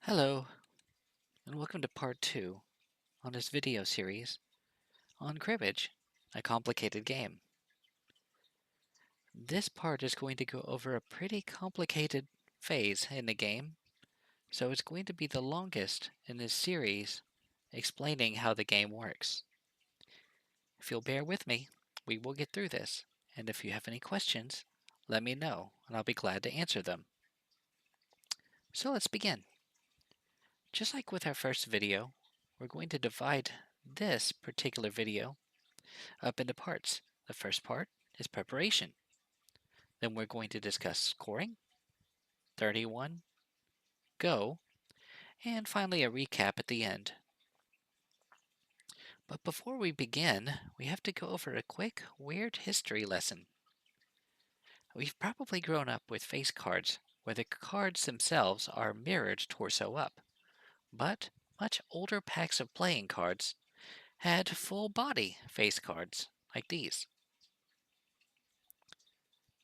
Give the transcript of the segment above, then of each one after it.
Hello, and welcome to part 2 on this video series on Cribbage, a complicated game. This part is going to go over a pretty complicated phase in the game, so it's going to be the longest in this series explaining how the game works. If you'll bear with me, we will get through this, and if you have any questions, let me know, and I'll be glad to answer them. So let's begin. Just like with our first video, we're going to divide this particular video up into parts. The first part is preparation. Then we're going to discuss scoring, 31, go, and finally a recap at the end. But before we begin, we have to go over a quick, weird history lesson. We've probably grown up with face cards where the cards themselves are mirrored torso up, but much older packs of playing cards had full body face cards like these.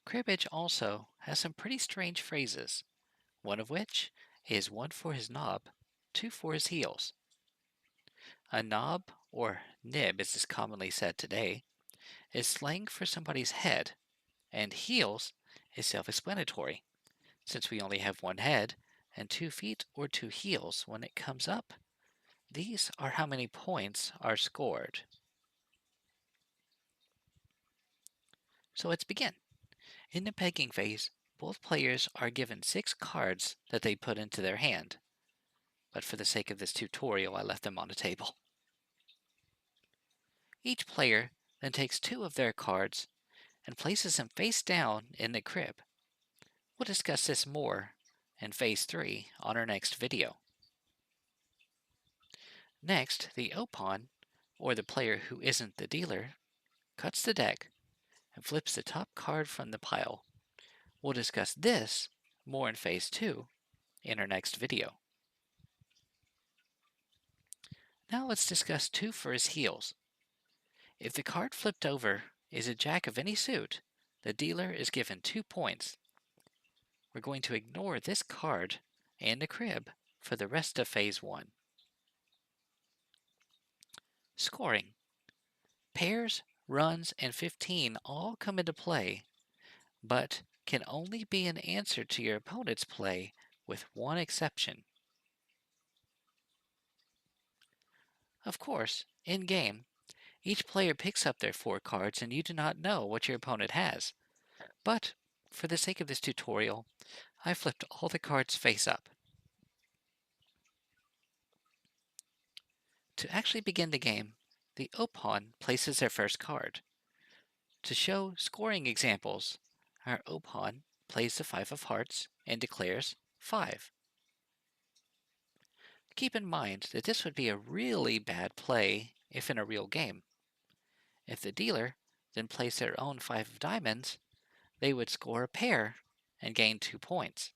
Cribbage also has some pretty strange phrases, one of which is 1 for his knob, 2 for his heels. A knob, or nib as is commonly said today, is slang for somebody's head, and heels is self-explanatory, since we only have one head and 2 feet or 2 heels when it comes up. These are how many points are scored. So let's begin. In the pegging phase, both players are given 6 cards that they put into their hand, but for the sake of this tutorial I left them on the table. Each player then takes 2 of their cards and places them face down in the crib. We'll discuss this more in Phase 3 on our next video. Next, the opon, or the player who isn't the dealer, cuts the deck and flips the top card from the pile. We'll discuss this more in Phase 2 in our next video. Now let's discuss 2 for his heels. If the card flipped over is a jack of any suit, the dealer is given 2 points. We're going to ignore this card and the crib for the rest of Phase 1. Scoring. Pairs, runs, and 15 all come into play, but can only be an answer to your opponent's play with one exception. Of course, in game, each player picks up their 4 cards and you do not know what your opponent has. But, for the sake of this tutorial, I flipped all the cards face up. To actually begin the game, the opon places their first card. To show scoring examples, our opon plays the 5 of hearts and declares 5. Keep in mind that this would be a really bad play if in a real game. If the dealer then plays their own 5 of diamonds, they would score a pair and gain 2 points.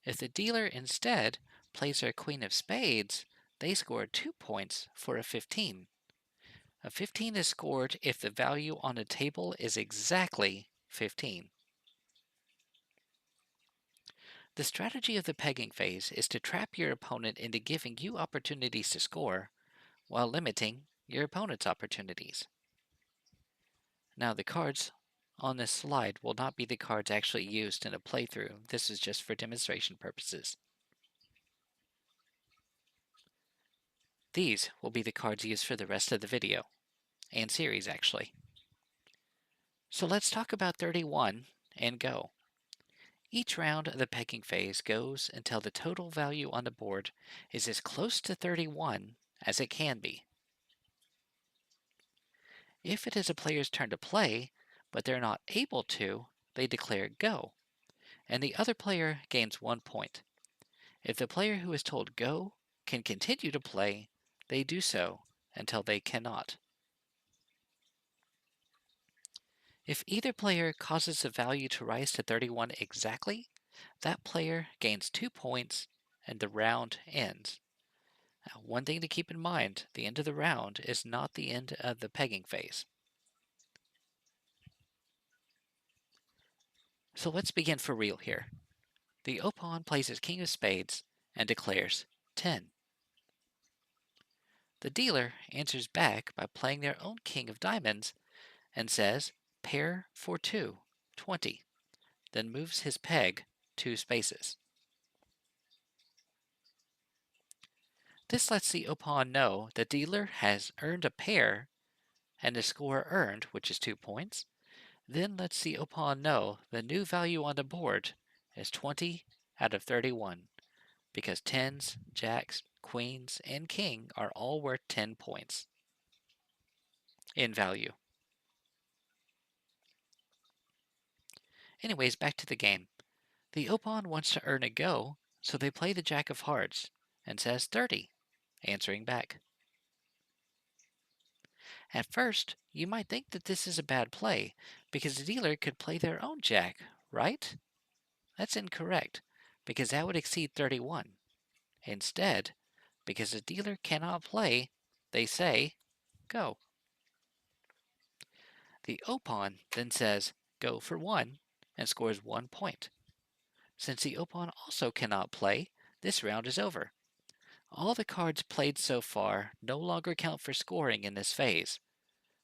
If the dealer instead plays their queen of spades, they score 2 points for a 15. A 15 is scored if the value on the table is exactly 15. The strategy of the pegging phase is to trap your opponent into giving you opportunities to score, while limiting your opponent's opportunities. Now the cards on this slide will not be the cards actually used in a playthrough. This is just for demonstration purposes. These will be the cards used for the rest of the video, and series actually. So let's talk about 31 and go. Each round of the pegging phase goes until the total value on the board is as close to 31 as it can be. If it is a player's turn to play, but they're not able to, they declare go, and the other player gains 1 point. If the player who is told go can continue to play, they do so until they cannot. If either player causes the value to rise to 31 exactly, that player gains 2 points and the round ends. Now, one thing to keep in mind, the end of the round is not the end of the pegging phase. So let's begin for real here. The opon plays his king of spades and declares 10. The dealer answers back by playing their own king of diamonds and says pair for 2, 20, then moves his peg 2 spaces. This lets the opon know the dealer has earned a pair and the score earned, which is 2 points, then lets the opon know the new value on the board is 20 out of 31 because tens, jacks, queens, and king are all worth 10 points in value. Anyways, back to the game. The opon wants to earn a go, so they play the jack of hearts and says 30, answering back. At first, you might think that this is a bad play because the dealer could play their own jack, right? That's incorrect because that would exceed 31. Instead, because the dealer cannot play, they say, go. The opon then says, go for 1, and scores 1 point. Since the opon also cannot play, this round is over. All the cards played so far no longer count for scoring in this phase.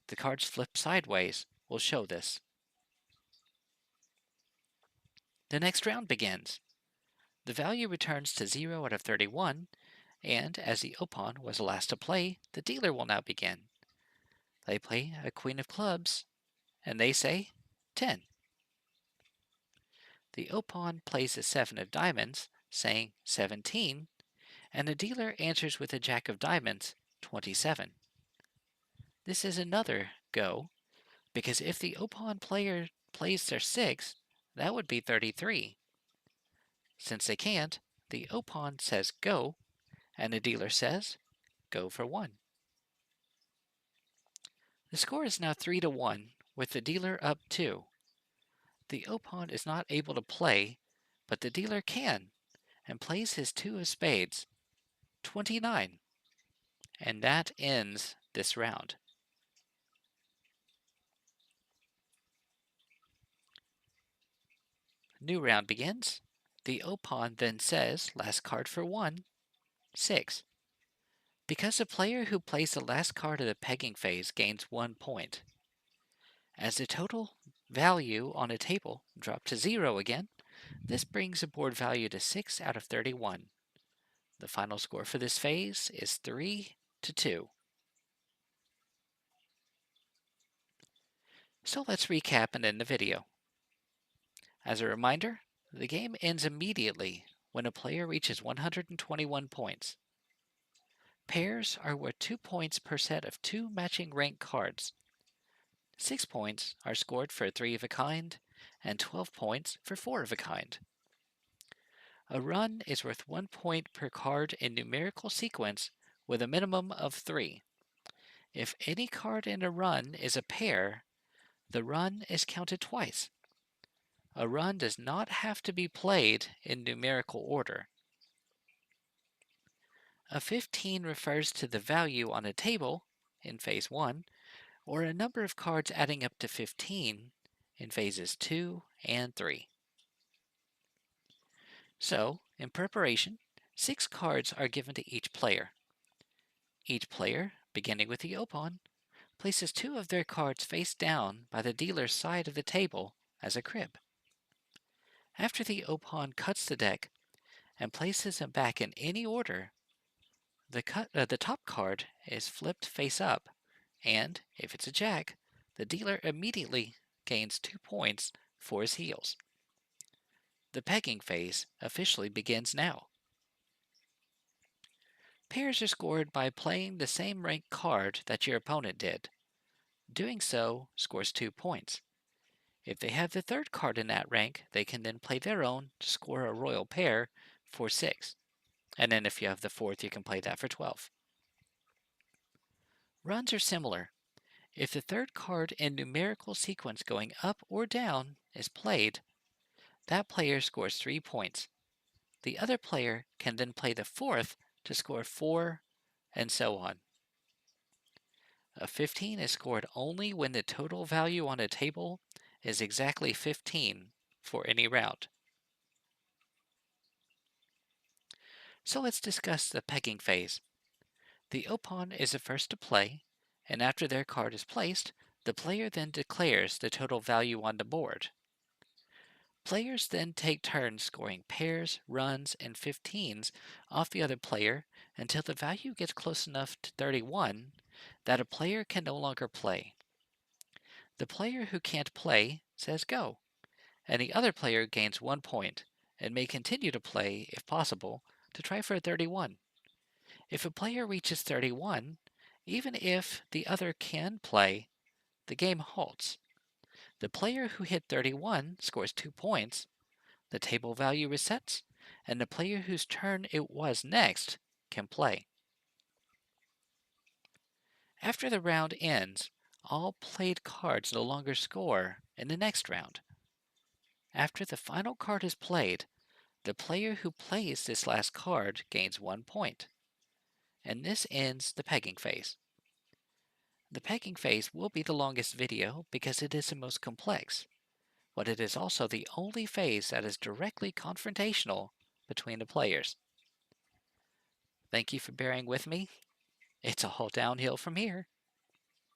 The cards flipped sideways will show this. The next round begins. The value returns to 0 out of 31, and as the opon was the last to play, the dealer will now begin. They play a queen of clubs, and they say 10. The opon plays a 7 of diamonds, saying 17, and the dealer answers with a jack of diamonds, 27. This is another go, because if the opon player plays their 6, that would be 33. Since they can't, the opon says go, and the dealer says go for 1. The score is now 3-1, with the dealer up 2. The opon is not able to play, but the dealer can, and plays his 2 of spades, 29. And that ends this round. New round begins. The opon then says, last card for 1, 6. Because the player who plays the last card of the pegging phase gains 1 point. As the total value on a table dropped to 0 again, this brings the board value to 6 out of 31. The final score for this phase is 3-2. So let's recap and end the video. As a reminder, the game ends immediately when a player reaches 121 points. Pairs are worth 2 points per set of 2 matching rank cards. 6 points are scored for 3 of a kind, and 12 points for 4 of a kind. A run is worth 1 point per card in numerical sequence with a minimum of 3. If any card in a run is a pair, the run is counted twice. A run does not have to be played in numerical order. A 15 refers to the value on a table in phase 1, or a number of cards adding up to 15 in phases 2 and 3. So, in preparation, 6 cards are given to each player. Each player, beginning with the opon, places 2 of their cards face down by the dealer's side of the table as a crib. After the opon cuts the deck and places them back in any order, the top card is flipped face up, and if it's a jack, the dealer immediately gains 2 points for his heels. The pegging phase officially begins now. Pairs are scored by playing the same rank card that your opponent did. Doing so scores 2 points. If they have the third card in that rank, they can then play their own to score a royal pair for 6. And then if you have the fourth, you can play that for 12. Runs are similar. If the third card in numerical sequence going up or down is played, that player scores 3 points. The other player can then play the fourth to score 4, and so on. A 15 is scored only when the total value on a table is exactly 15 for any round. So let's discuss the pegging phase. The opon is the first to play, and after their card is placed, the player then declares the total value on the board. Players then take turns scoring pairs, runs, and 15s off the other player until the value gets close enough to 31 that a player can no longer play. The player who can't play says go, and the other player gains 1 point and may continue to play, if possible, to try for a 31. If a player reaches 31, even if the other can play, the game halts. The player who hit 31 scores 2 points, the table value resets, and the player whose turn it was next can play. After the round ends, all played cards no longer score in the next round. After the final card is played, the player who plays this last card gains 1 point, and this ends the pegging phase. The pegging phase will be the longest video because it is the most complex, but it is also the only phase that is directly confrontational between the players. Thank you for bearing with me. It's all downhill from here.